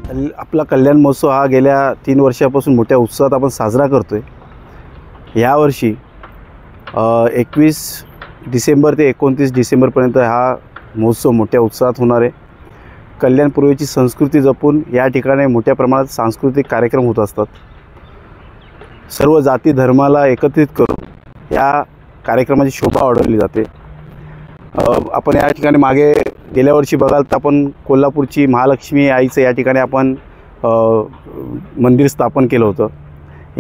आपला कल्याण महोत्सव हा गेल्या 3 वर्षापासून मोठ्या उत्साहात आपण साजरा करतो आहे। यावर्षी 21 डिसेंबर ते 29 डिसेंबरपर्यंत हा महोत्सव मोठ्या उत्साहात होणार आहे। कल्याण पूर्वेची संस्कृती जपून या ठिकाणी मोठ्या प्रमाणात सांस्कृतिक कार्यक्रम होत असतात। सर्व जाती धर्माला एकत्रित करून या कार्यक्रमाची शोभा वाढवली जाते। आपण या ठिकाणी मागे गेल्या वर्षी बघाल तर आपण कोल्हापूरची महालक्ष्मी आईचं या ठिकाणी आपण मंदिर स्थापन केलं होतं।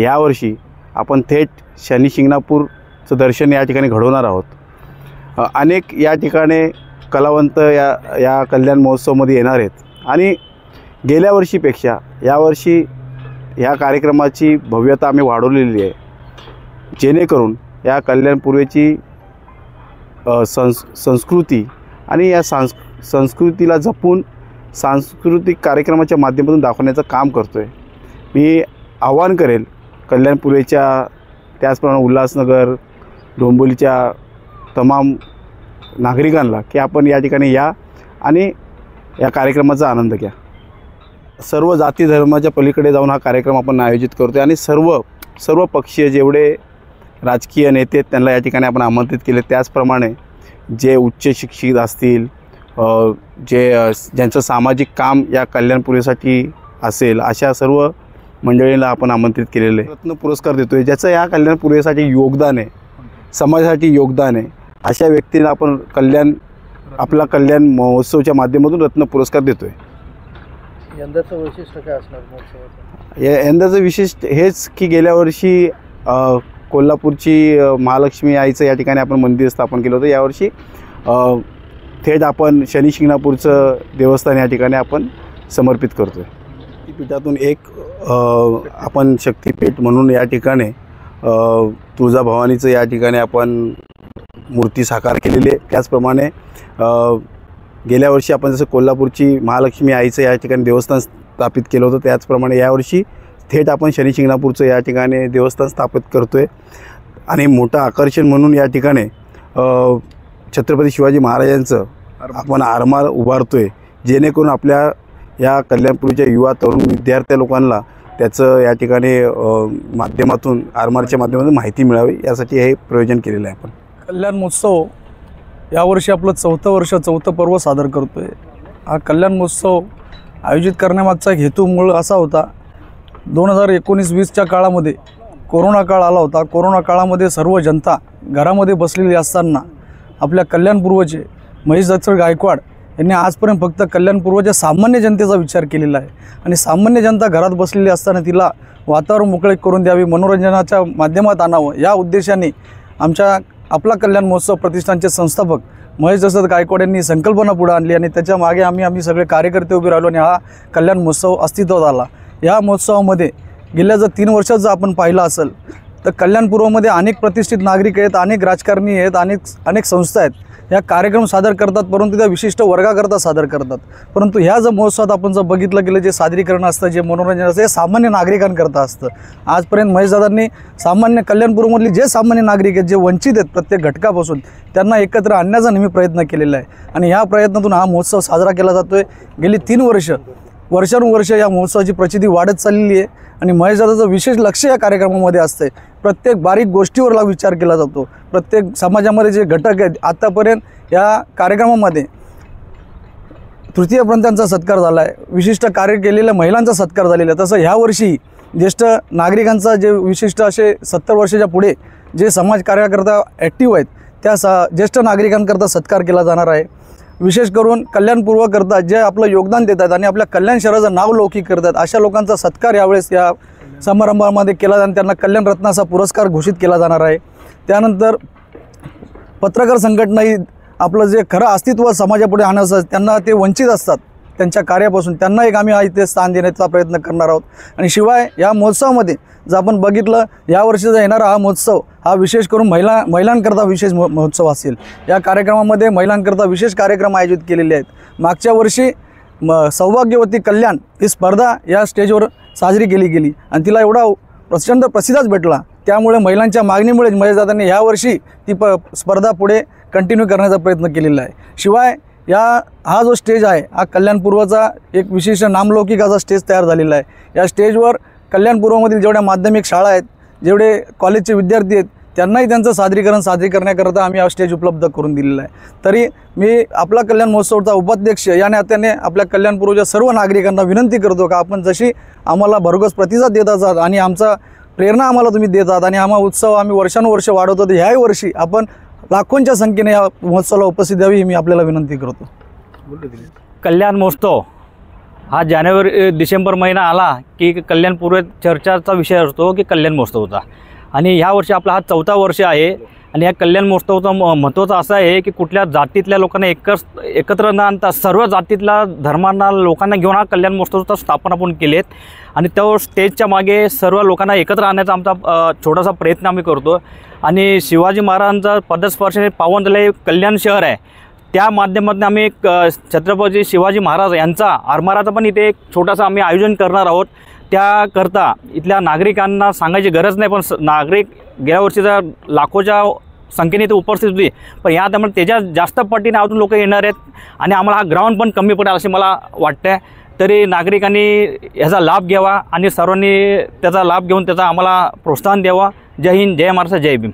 यावर्षी आपण थेट शनी शिंगणापूरचं दर्शन या ठिकाणी घडवणार आहोत। अनेक या ठिकाणी कलावंत या कल्याण महोत्सवामध्ये येणार आहेत आणि गेल्या वर्षीपेक्षा यावर्षी ह्या कार्यक्रमाची भव्यता आम्ही वाढवलेली आहे, जेणेकरून या कल्याण पूर्वेची संस्कृती आणि या संस्कृतीला जपून सांस्कृतिक कार्यक्रमाच्या माध्यमातून दाखवण्याचं काम करतो आहे। मी आवाहन करेल कल्याण पूर्वेच्या त्याचप्रमाणे उल्हासनगर डोंबिवलीच्या तमाम नागरिकांना की आपण या ठिकाणी या आणि या कार्यक्रमाचा आनंद घ्या। सर्व जाती धर्माच्या पलीकडे जाऊन हा कार्यक्रम आपण आयोजित करतो आणि सर्व पक्षीय जेवढे राजकीय नेते आहेत त्यांना या ठिकाणी आपण आमंत्रित केले। त्याचप्रमाणे जे उच्च शिक्षित असतील, ज्यांचं सामाजिक काम या कल्याण पूर्वेसाठी असेल, अशा सर्व मंडळींना आपण आमंत्रित केलेलं आहे। रत्न पुरस्कार देतो आहे, ज्याचं या कल्याण पूर्वेसाठी योगदान आहे, समाजासाठी योगदान आहे, अशा व्यक्तींना आपण आपला कल्याण महोत्सवच्या माध्यमातून रत्न पुरस्कार देतो आहे। यंदाचं वैशिष्ट्य काय असणार महोत्सवाचं? यंदाचं विशिष्ट हेच की गेल्या वर्षी कोल्हापूरची महालक्ष्मी आईचं या ठिकाणी आपण मंदिर स्थापन केलं होतं। यावर्षी थेट आपण शनी शिंगणापूरचं देवस्थान या ठिकाणी आपण समर्पित करतो आहे। शक्तिपीठातून एक आपण शक्तिपीठ म्हणून या ठिकाणी तुळजाभवानीचं या ठिकाणी आपण मूर्ती साकार केलेली आहे। त्याचप्रमाणे गेल्या वर्षी आपण जसं कोल्हापूरची महालक्ष्मी आईचं या ठिकाणी देवस्थान स्थापित केलं होतं, त्याचप्रमाणे यावर्षी थेट आपण शनी शिंगणापूरचं या ठिकाणी देवस्थान स्थापित करतो आहे। आणि मोठं आकर्षण म्हणून या ठिकाणी छत्रपती शिवाजी महाराजांचं आपण आरमार उभारतो आहे, जेणेकरून आपल्या या कल्याणपूरच्या युवा तरुण विद्यार्थी लोकांना त्याचं या ठिकाणी माध्यमातून आरमारच्या माध्यमातून माहिती मिळावी यासाठी हे प्रयोजन केलेलं आहे। आपण कल्याण महोत्सव यावर्षी आपलं 4थं पर्व सादर करतो आहे। हा कल्याण महोत्सव आयोजित करण्यामागचा हेतू मूळ असा होता, 2019-20च्या काळामध्ये कोरोना काळ आला होता। कोरोना काळामध्ये सर्व जनता घरामध्ये बसलेली असताना आपल्या कल्याणपूर्वचे महेश दत्त गायकवाड यांनी आजपर्यंत फक्त कल्याणपूर्वच्या सामान्य जनतेचा विचार केलेला आहे आणि सामान्य जनता घरात बसलेली असताना तिला वातावरण मोकळे करून द्यावे, मनोरंजनाच्या माध्यमात आणावं या उद्देशाने आपला कल्याण महोत्सव प्रतिष्ठानचे संस्थापक महेश दत्त गायकवाड यांनी संकल्पना पुढे आणली आणि त्याच्या मागे आम्ही सगळे कार्यकर्ते उभे राहिलो आणि हा कल्याण महोत्सव अस्तित्वात आला। या महोत्सवामध्ये गेल्या जर 3 वर्षात जर आपण पाहिलं असेल तर कल्याणपूर्वमध्ये अनेक प्रतिष्ठित नागरिक आहेत, अनेक राजकारणी आहेत, अनेक संस्था आहेत, ह्या कार्यक्रम सादर करतात, परंतु त्या विशिष्ट वर्गाकरता सादर करतात। परंतु ह्या जर महोत्सवात आपण जर बघितलं गेलं जे सादरीकरण असतं, जे मनोरंजन असतं, हे सामान्य नागरिकांकरता असतं। आजपर्यंत महेशदादांनी सामान्य कल्याणपूरमधले जे सामान्य नागरिक आहेत, जे वंचित आहेत प्रत्येक घटकापासून, त्यांना एकत्र आणण्याचा नेहमी प्रयत्न केलेला आहे आणि ह्या प्रयत्नातून हा महोत्सव साजरा केला जातो आहे। गेली 3 वर्षानुवर्ष या महोत्सवाची प्रचिती वाढत चाललेली आहे आणि महेशदादाचं विशेष लक्ष या कार्यक्रमामध्ये असते। प्रत्येक बारीक गोष्टीवर विचार केला जातो। प्रत्येक समाजामध्ये जे घटक आहेत, आतापर्यंत या कार्यक्रमामध्ये तृतीयपंथीयांचा सत्कार झाला आहे, विशिष्ट कार्य केलेल्या महिलांचा सत्कार झालेला आहे। तसं ह्या वर्षी ज्येष्ठ नागरिकांचा जे विशिष्ट असे 70 वर्षाच्या पुढे जे समाज कार्यकर्ता ॲक्टिव्ह आहेत त्या ज्येष्ठ नागरिकांकरता सत्कार केला जाणार आहे। विशेष करून कल्याणपूर्वकरता जे आपलं योगदान देतात आणि आपल्या कल्याण शहराचं नाव लौकिक करतात अशा लोकांचा सत्कार यावेळेस या समारंभामध्ये केला जाणार। त्यांना कल्याण रत्नाचा पुरस्कार घोषित केला जाणार आहे। त्यानंतर पत्रकार संघटनाही आपलं जे खरं अस्तित्व समाजापुढे आणण्याचं त्यांना ते वंचित असतात त्यांच्या कार्यापासून, त्यांना एक आम्ही इथे स्थान देण्याचा प्रयत्न करणार आहोत। आणि शिवाय या महोत्सवामध्ये जर आपण बघितलं यावर्षीचा येणारा हा महोत्सव हा विशेष करून महिलांकरता विशेष महोत्सव असेल। या कार्यक्रमामध्ये महिलांकरता विशेष कार्यक्रम आयोजित केलेले आहेत। मागच्या वर्षी सौभाग्यवती कल्याण ही स्पर्धा या स्टेजवर साजरी केली गेली आणि तिला एवढा प्रचंड प्रतिसाद भेटला, त्यामुळे महिलांच्या मागणीमुळे महेशदादांनी यावर्षी ती स्पर्धा पुढे कंटिन्यू करण्याचा प्रयत्न केलेला आहे। शिवाय हा जो स्टेज आहे हा कल्याणपूर्वचा एक विशेष नामलौकिक असा स्टेज तयार झालेला आहे। या स्टेजवर कल्याणपूर्वमधील जेवढ्या माध्यमिक शाळा आहेत, जेवढे कॉलेजचे विद्यार्थी आहेत, त्यांनाही त्यांचं सादरी करण्याकरता आम्ही हा स्टेज उपलब्ध करून दिलेला आहे। तरी मी आपला कल्याण महोत्सवचा उपाध्यक्ष या नात्याने आपल्या कल्याणपूर्वच्या सर्व नागरिकांना विनंती करतो का आपण जशी आम्हाला भरघोस प्रतिसाद देत आहात आणि आमचा प्रेरणा आम्हाला तुम्ही देत आहात आणि हा उत्सव आम्ही वर्षानुवर्ष वाढवतो, तर ह्याही वर्षी आपण लाखोंच्या संख्येने या महोत्सवाला उपस्थित द्यावी ही मी आपल्याला विनंती करतो। कल्याण महोत्सव हा जानेवारी डिसेंबर महिना आला की कल्याणपूर्व चर्चाचा विषय असतो की कल्याण महोत्सवचा, आणि ह्या वर्षी आपला हा 4था वर्ष आहे। आणि या कल्याण महोत्सवाचं महत्त्वाचं असं आहे की कुठल्या जातीतल्या लोकांना एकत्र न आणता सर्व जातीतल्या धर्मांना लोकांना घेऊन हा कल्याण महोत्सवाचा स्थापना आपण केलेत, आणि त्या स्टेजच्या मागे सर्व लोकांना एकत्र आणण्याचा आमचा छोटासा प्रयत्न आम्ही करतो। आणि शिवाजी महाराजांचा पदस्पर्शाने पावन झालेले कल्याण शहर आहे, त्या माध्यमातून आम्ही छत्रपती शिवाजी महाराज यांचा आरमाराचा पण इथे एक छोटासा आम्ही आयोजन करणार आहोत। त्याकरता इथल्या नागरिकांना सांगायची गरज नाही, पण नागरिक गेल्या वर्षीचा लाखोच्या संख्येने इथे उपस्थित होती, पण या त्यामुळे त्याच्या जास्त पटीने अजून लोक येणार आहेत आणि आम्हाला हा ग्राउंड पण कमी पडेल असे मला वाटतं। तरी नागरिकांनी याचा लाभ घ्यावा आणि सर्वांनी त्याचा लाभ घेऊन त्याचा आम्हाला प्रोत्साहन द्यावा। जय हिंद, जय महाराष्ट्र, जय भीम।